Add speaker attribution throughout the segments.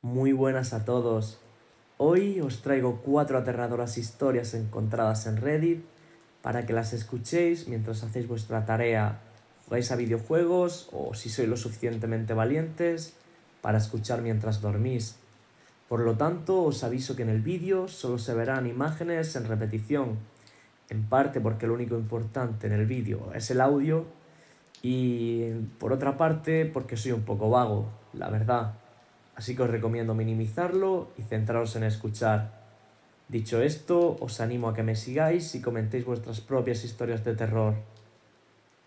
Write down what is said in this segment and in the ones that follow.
Speaker 1: Muy buenas a todos. Hoy os traigo 4 aterradoras historias encontradas en Reddit para que las escuchéis mientras hacéis vuestra tarea, jugáis a videojuegos o si sois lo suficientemente valientes para escuchar mientras dormís. Por lo tanto, os aviso que en el vídeo solo se verán imágenes en repetición, en parte porque lo único importante en el vídeo es el audio y por otra parte porque soy un poco vago, la verdad. Así que os recomiendo minimizarlo y centraros en escuchar. Dicho esto, os animo a que me sigáis y comentéis vuestras propias historias de terror.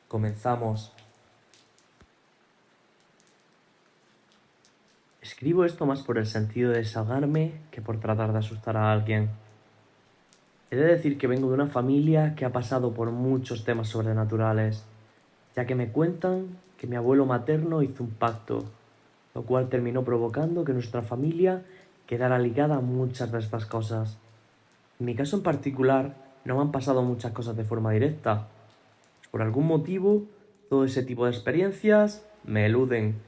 Speaker 1: Comenzamos. Escribo esto más por el sentido de desahogarme que por tratar de asustar a alguien. He de decir que vengo de una familia que ha pasado por muchos temas sobrenaturales, ya que me cuentan que mi abuelo materno hizo un pacto, lo cual terminó provocando que nuestra familia quedara ligada a muchas de estas cosas. En mi caso en particular, no me han pasado muchas cosas de forma directa. Por algún motivo, todo ese tipo de experiencias me eluden.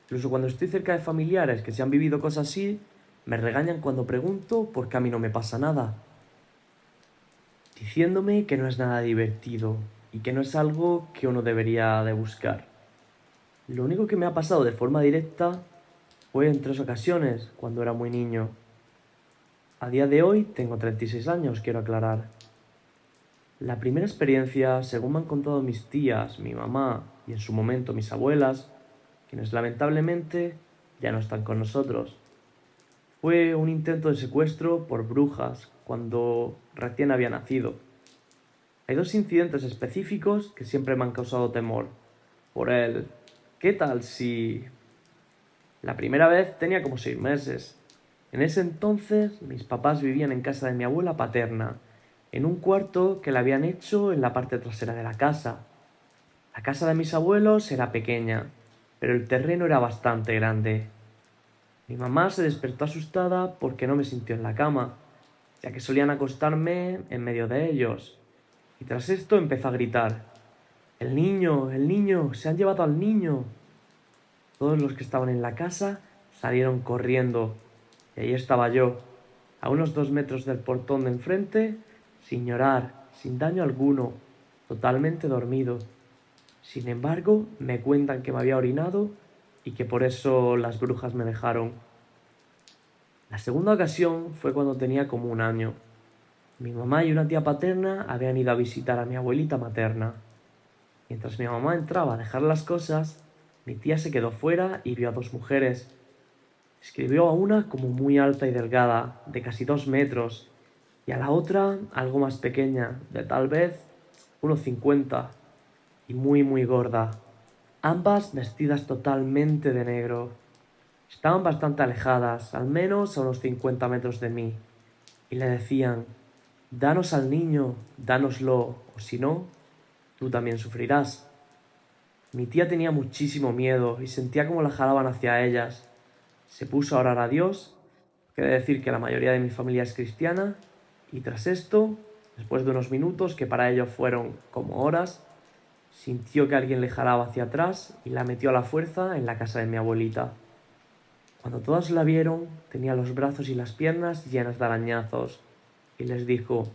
Speaker 1: Incluso cuando estoy cerca de familiares que se han vivido cosas así, me regañan cuando pregunto por qué a mí no me pasa nada, diciéndome que no es nada divertido y que no es algo que uno debería de buscar. Lo único que me ha pasado de forma directa fue en 3 ocasiones cuando era muy niño. A día de hoy tengo 36 años, quiero aclarar. La primera experiencia, según me han contado mis tías, mi mamá y en su momento mis abuelas, quienes lamentablemente ya no están con nosotros, fue un intento de secuestro por brujas cuando recién había nacido. Hay 2 incidentes específicos que siempre me han causado temor. Por el ¿qué tal si...? La primera vez tenía como 6 meses. En ese entonces mis papás vivían en casa de mi abuela paterna, en un cuarto que le habían hecho en la parte trasera de la casa. La casa de mis abuelos era pequeña, pero el terreno era bastante grande. Mi mamá se despertó asustada porque no me sintió en la cama, ya que solían acostarme en medio de ellos. Y tras esto empezó a gritar: el niño, se han llevado al niño. Todos los que estaban en la casa salieron corriendo, y ahí estaba yo, a unos 2 metros del portón de enfrente, sin llorar, sin daño alguno, totalmente dormido. Sin embargo, me cuentan que me había orinado y que por eso las brujas me dejaron. La segunda ocasión fue cuando tenía como 1 año. Mi mamá y una tía paterna habían ido a visitar a mi abuelita materna. Mientras mi mamá entraba a dejar las cosas, mi tía se quedó fuera y vio a 2 mujeres. Escribió a una como muy alta y delgada, de casi 2 metros, y a la otra algo más pequeña, de tal vez unos 50, y muy gorda. Ambas vestidas totalmente de negro. Estaban bastante alejadas, al menos a unos 50 metros de mí, y le decían: danos al niño, dánoslo, o si no, tú también sufrirás. Mi tía tenía muchísimo miedo y sentía como la jalaban hacia ellas. Se puso a orar a Dios, quiere decir que la mayoría de mi familia es cristiana, y tras esto, después de unos minutos que para ellos fueron como horas, sintió que alguien le jalaba hacia atrás y la metió a la fuerza en la casa de mi abuelita. Cuando todas la vieron, tenía los brazos y las piernas llenas de arañazos, y les dijo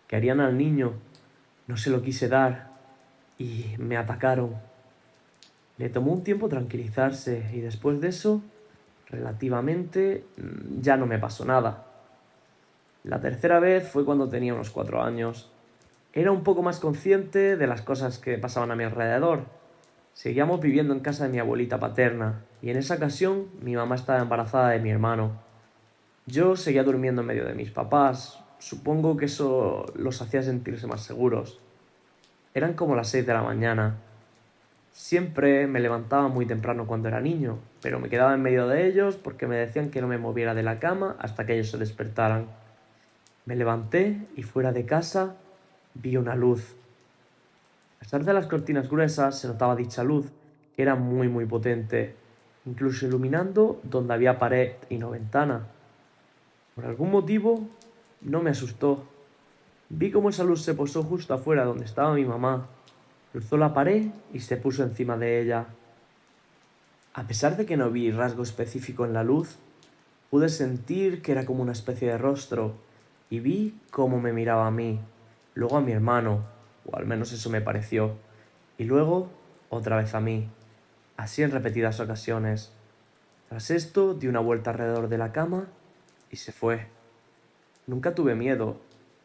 Speaker 1: que harían al niño. No se lo quise dar, y me atacaron. Le tomó un tiempo tranquilizarse, y después de eso, relativamente, ya no me pasó nada. La tercera vez fue cuando tenía unos 4 años. Era un poco más consciente de las cosas que pasaban a mi alrededor. Seguíamos viviendo en casa de mi abuelita paterna, y en esa ocasión mi mamá estaba embarazada de mi hermano. Yo seguía durmiendo en medio de mis papás. Supongo que eso los hacía sentirse más seguros. Eran como las 6 de la mañana. Siempre me levantaba muy temprano cuando era niño, pero me quedaba en medio de ellos porque me decían que no me moviera de la cama hasta que ellos se despertaran. Me levanté y fuera de casa vi una luz. A pesar de las cortinas gruesas, se notaba dicha luz, que era muy potente, incluso iluminando donde había pared y no ventana. Por algún motivo, no me asustó. Vi cómo esa luz se posó justo afuera donde estaba mi mamá, cruzó la pared y se puso encima de ella. A pesar de que no vi rasgo específico en la luz, Pude sentir que era como una especie de rostro y vi cómo me miraba a mí, luego a mi hermano, o al menos eso me pareció, y luego otra vez a mí, así en repetidas ocasiones. Tras esto di una vuelta alrededor de la cama y se fue. Nunca tuve miedo,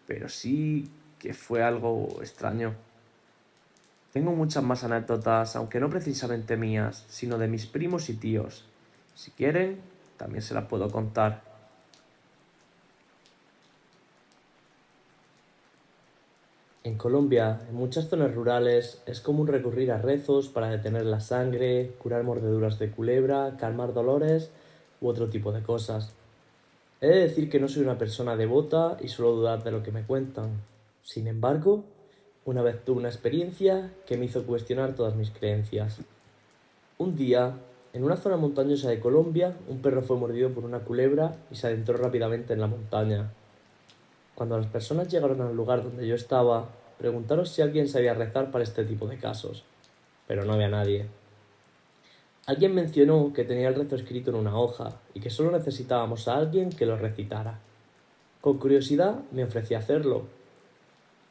Speaker 1: pero sí que fue algo extraño. Tengo muchas más anécdotas, aunque no precisamente mías, sino de mis primos y tíos. Si quieren, también se las puedo contar. En Colombia, en muchas zonas rurales, es común recurrir a rezos para detener la sangre, curar mordeduras de culebra, calmar dolores u otro tipo de cosas. He de decir que no soy una persona devota y suelo dudar de lo que me cuentan. Sin embargo, una vez tuve una experiencia que me hizo cuestionar todas mis creencias. Un día, en una zona montañosa de Colombia, un perro fue mordido por una culebra y se adentró rápidamente en la montaña. Cuando las personas llegaron al lugar donde yo estaba, preguntaron si alguien sabía rezar para este tipo de casos, pero no había nadie. Alguien mencionó que tenía el rezo escrito en una hoja y que solo necesitábamos a alguien que lo recitara. Con curiosidad me ofrecí a hacerlo.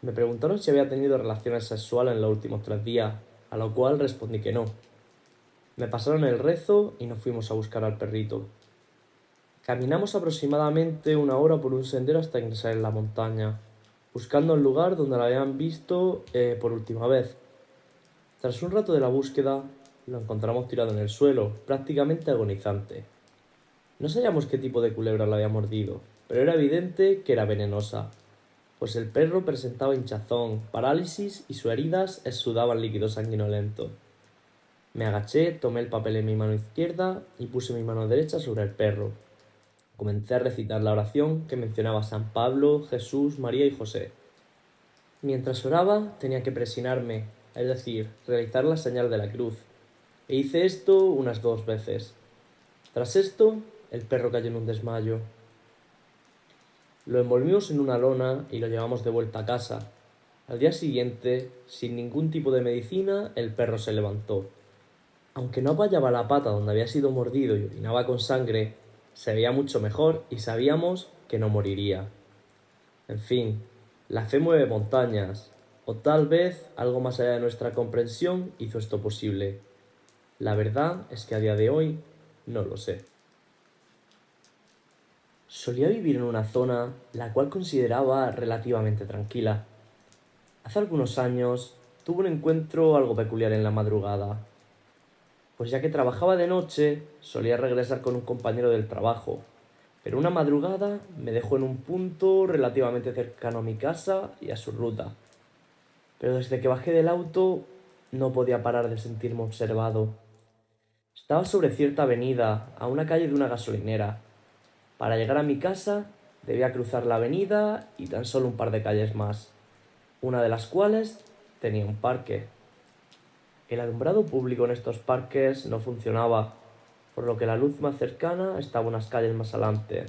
Speaker 1: Me preguntaron si había tenido relaciones sexuales en los últimos 3 días, a lo cual respondí que no. Me pasaron el rezo y nos fuimos a buscar al perrito. Caminamos aproximadamente 1 hora por un sendero hasta ingresar en la montaña, buscando el lugar donde lo habían visto por última vez. Tras un rato de la búsqueda, lo encontramos tirado en el suelo, prácticamente agonizante. No sabíamos qué tipo de culebra lo había mordido, pero era evidente que era venenosa, pues el perro presentaba hinchazón, parálisis y sus heridas exudaban líquido sanguinolento. Me agaché, tomé el papel en mi mano izquierda y puse mi mano derecha sobre el perro. Comencé a recitar la oración que mencionaba a San Pablo, Jesús, María y José. Mientras oraba tenía que presionarme, es decir, realizar la señal de la cruz, e hice esto unas 2 veces. Tras esto, el perro cayó en un desmayo. Lo envolvimos en una lona y lo llevamos de vuelta a casa. Al día siguiente, sin ningún tipo de medicina, el perro se levantó. Aunque no apoyaba la pata donde había sido mordido y orinaba con sangre, se veía mucho mejor y sabíamos que no moriría. En fin, la fe mueve montañas, o tal vez algo más allá de nuestra comprensión hizo esto posible. La verdad es que a día de hoy no lo sé. Solía vivir en una zona la cual consideraba relativamente tranquila. Hace algunos años tuve un encuentro algo peculiar en la madrugada, pues ya que trabajaba de noche solía regresar con un compañero del trabajo, pero una madrugada me dejó en un punto relativamente cercano a mi casa y a su ruta. Pero desde que bajé del auto no podía parar de sentirme observado. Estaba sobre cierta avenida, a una calle de una gasolinera. Para llegar a mi casa debía cruzar la avenida y tan solo un par de calles más, una de las cuales tenía un parque. El alumbrado público en estos parques no funcionaba, por lo que la luz más cercana estaba unas calles más adelante,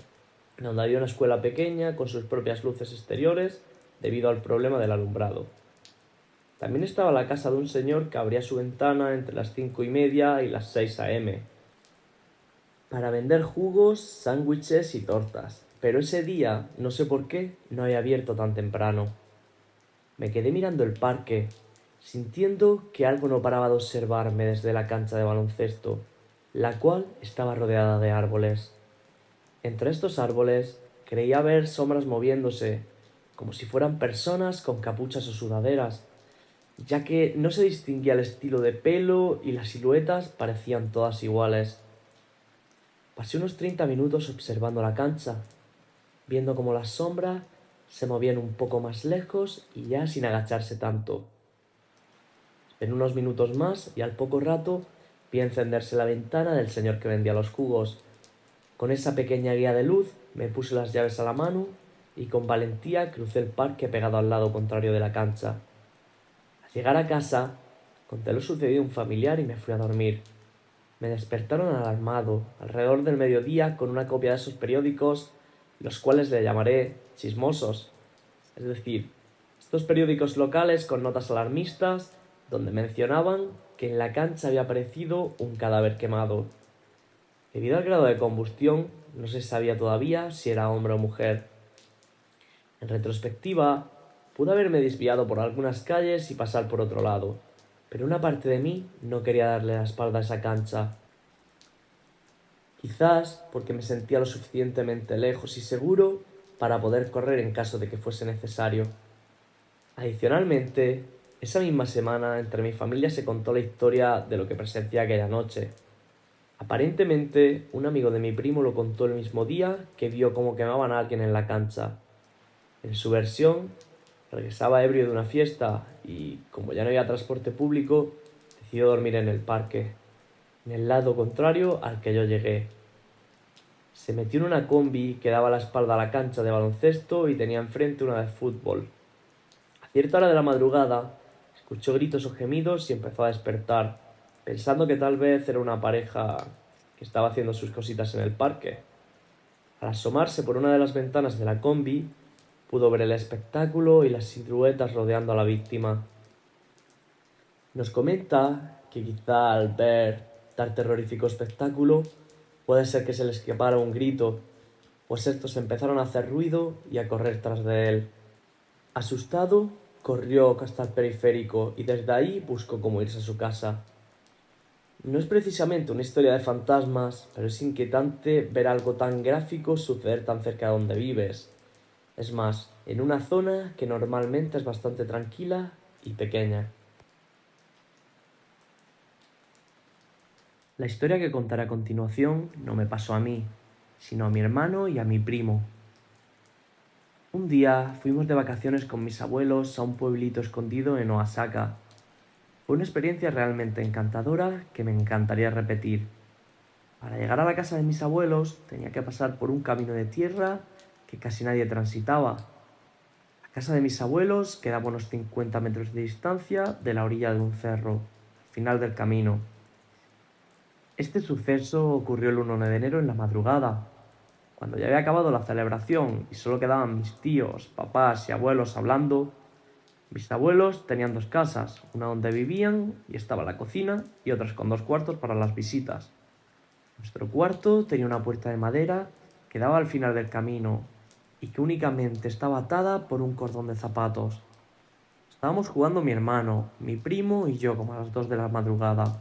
Speaker 1: donde había una escuela pequeña con sus propias luces exteriores debido al problema del alumbrado. También estaba la casa de un señor que abría su ventana entre las 5:30 y las 6 a.m. para vender jugos, sándwiches y tortas, pero ese día, no sé por qué, no había abierto tan temprano. Me quedé mirando el parque, sintiendo que algo no paraba de observarme desde la cancha de baloncesto, la cual estaba rodeada de árboles. Entre estos árboles creía ver sombras moviéndose, como si fueran personas con capuchas o sudaderas, ya que no se distinguía el estilo de pelo y las siluetas parecían todas iguales. Pasé unos 30 minutos observando la cancha, viendo cómo las sombras se movían un poco más lejos y ya sin agacharse tanto. En unos minutos más y al poco rato vi encenderse la ventana del señor que vendía los jugos. Con esa pequeña guía de luz me puse las llaves a la mano y con valentía crucé el parque pegado al lado contrario de la cancha. Al llegar a casa, conté lo sucedido a un familiar y me fui a dormir. Me despertaron alarmado, alrededor del mediodía, con una copia de esos periódicos, los cuales le llamaré chismosos. Es decir, estos periódicos locales con notas alarmistas, donde mencionaban que en la cancha había aparecido un cadáver quemado. Debido al grado de combustión, no se sabía todavía si era hombre o mujer. En retrospectiva, pude haberme desviado por algunas calles y pasar por otro lado, pero una parte de mí no quería darle la espalda a esa cancha. Quizás porque me sentía lo suficientemente lejos y seguro para poder correr en caso de que fuese necesario. Adicionalmente, esa misma semana entre mi familia se contó la historia de lo que presencié aquella noche. Aparentemente, un amigo de mi primo lo contó el mismo día que vio cómo quemaban a alguien en la cancha. En su versión, regresaba ebrio de una fiesta y, como ya no había transporte público, decidió dormir en el parque, en el lado contrario al que yo llegué. Se metió en una combi que daba la espalda a la cancha de baloncesto y tenía enfrente una de fútbol. A cierta hora de la madrugada, escuchó gritos o gemidos y empezó a despertar, pensando que tal vez era una pareja que estaba haciendo sus cositas en el parque. Al asomarse por una de las ventanas de la combi, pudo ver el espectáculo y las siluetas rodeando a la víctima. Nos comenta que quizá al ver tal terrorífico espectáculo, puede ser que se le escapara un grito, pues estos empezaron a hacer ruido y a correr tras de él. Asustado, corrió hasta el periférico y desde ahí buscó cómo irse a su casa. No es precisamente una historia de fantasmas, pero es inquietante ver algo tan gráfico suceder tan cerca de donde vives. Es más, en una zona que normalmente es bastante tranquila y pequeña. La historia que contaré a continuación no me pasó a mí, sino a mi hermano y a mi primo. Un día fuimos de vacaciones con mis abuelos a un pueblito escondido en Oaxaca. Fue una experiencia realmente encantadora que me encantaría repetir. Para llegar a la casa de mis abuelos tenía que pasar por un camino de tierra que casi nadie transitaba. La casa de mis abuelos quedaba a unos 50 metros de distancia de la orilla de un cerro, al final del camino. Este suceso ocurrió el 1 de enero en la madrugada, cuando ya había acabado la celebración y solo quedaban mis tíos, papás y abuelos hablando. Mis abuelos tenían dos casas, una donde vivían y estaba la cocina y otras con dos cuartos para las visitas. Nuestro cuarto tenía una puerta de madera que daba al final del camino y que únicamente estaba atada por un cordón de zapatos. Estábamos jugando mi hermano, mi primo y yo como a las 2 de la madrugada. Al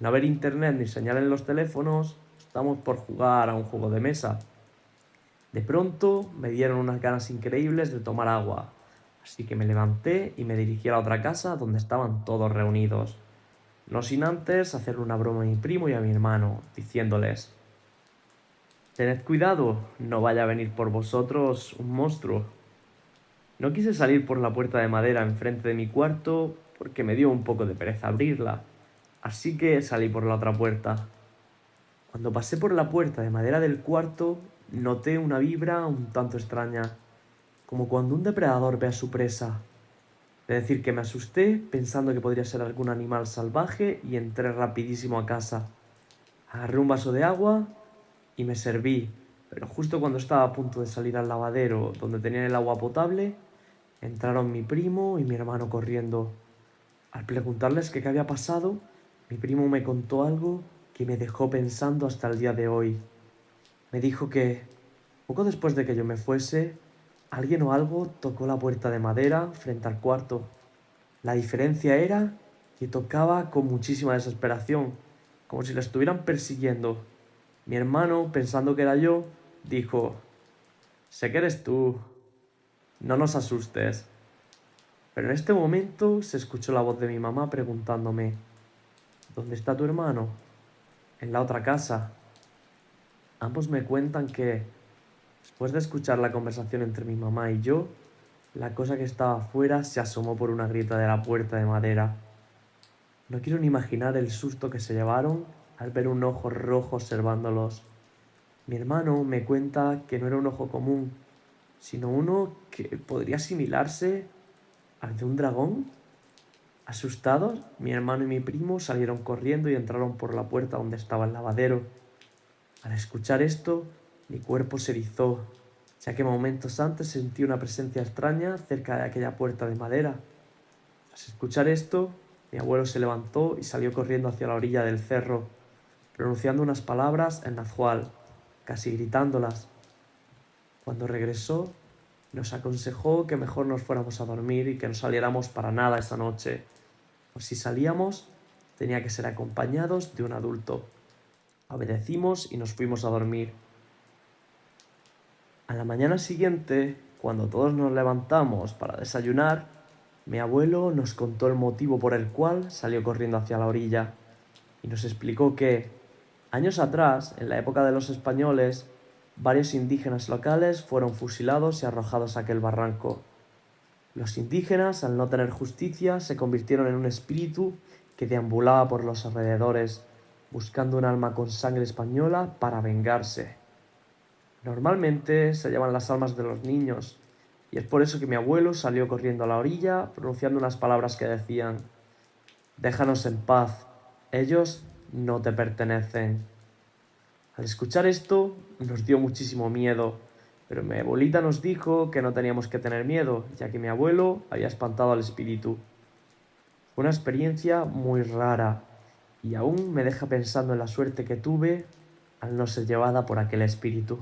Speaker 1: no haber internet ni señal en los teléfonos, estábamos por jugar a un juego de mesa. De pronto me dieron unas ganas increíbles de tomar agua, así que me levanté y me dirigí a la otra casa donde estaban todos reunidos. No sin antes hacerle una broma a mi primo y a mi hermano, diciéndoles: tened cuidado, no vaya a venir por vosotros un monstruo. No quise salir por la puerta de madera enfrente de mi cuarto porque me dio un poco de pereza abrirla, así que salí por la otra puerta. Cuando pasé por la puerta de madera del cuarto, noté una vibra un tanto extraña, como cuando un depredador ve a su presa. De decir que me asusté pensando que podría ser algún animal salvaje y entré rapidísimo a casa. Agarré un vaso de agua y me serví, pero justo cuando estaba a punto de salir al lavadero donde tenían el agua potable, entraron mi primo y mi hermano corriendo. Al preguntarles qué había pasado, mi primo me contó algo que me dejó pensando hasta el día de hoy. Me dijo que, poco después de que yo me fuese, alguien o algo tocó la puerta de madera frente al cuarto. La diferencia era que tocaba con muchísima desesperación, como si la estuvieran persiguiendo. Mi hermano, pensando que era yo, dijo: sé que eres tú, no nos asustes. Pero en este momento se escuchó la voz de mi mamá preguntándome: ¿dónde está tu hermano? En la otra casa. Ambos me cuentan que, después de escuchar la conversación entre mi mamá y yo, la cosa que estaba afuera se asomó por una grieta de la puerta de madera. No quiero ni imaginar el susto que se llevaron al ver un ojo rojo observándolos. Mi hermano me cuenta que no era un ojo común, sino uno que podría asimilarse al de un dragón. Asustados, mi hermano y mi primo salieron corriendo y entraron por la puerta donde estaba el lavadero. Al escuchar esto, mi cuerpo se erizó, ya que momentos antes sentí una presencia extraña cerca de aquella puerta de madera. Tras escuchar esto, mi abuelo se levantó y salió corriendo hacia la orilla del cerro. pronunciando unas palabras en nahual, casi gritándolas. Cuando regresó, nos aconsejó que mejor nos fuéramos a dormir y que no saliéramos para nada esa noche, o si salíamos, tenía que ser acompañados de un adulto. Obedecimos y nos fuimos a dormir. A la mañana siguiente, cuando todos nos levantamos para desayunar, mi abuelo nos contó el motivo por el cual salió corriendo hacia la orilla y nos explicó que, años atrás, en la época de los españoles, varios indígenas locales fueron fusilados y arrojados a aquel barranco. Los indígenas, al no tener justicia, se convirtieron en un espíritu que deambulaba por los alrededores, buscando un alma con sangre española para vengarse. Normalmente se llevan las almas de los niños, y es por eso que mi abuelo salió corriendo a la orilla, pronunciando unas palabras que decían: «Déjanos en paz, ellos no te pertenecen». Al escuchar esto, nos dio muchísimo miedo, pero mi abuelita nos dijo que no teníamos que tener miedo, ya que mi abuelo había espantado al espíritu. Fue una experiencia muy rara, y aún me deja pensando en la suerte que tuve al no ser llevada por aquel espíritu.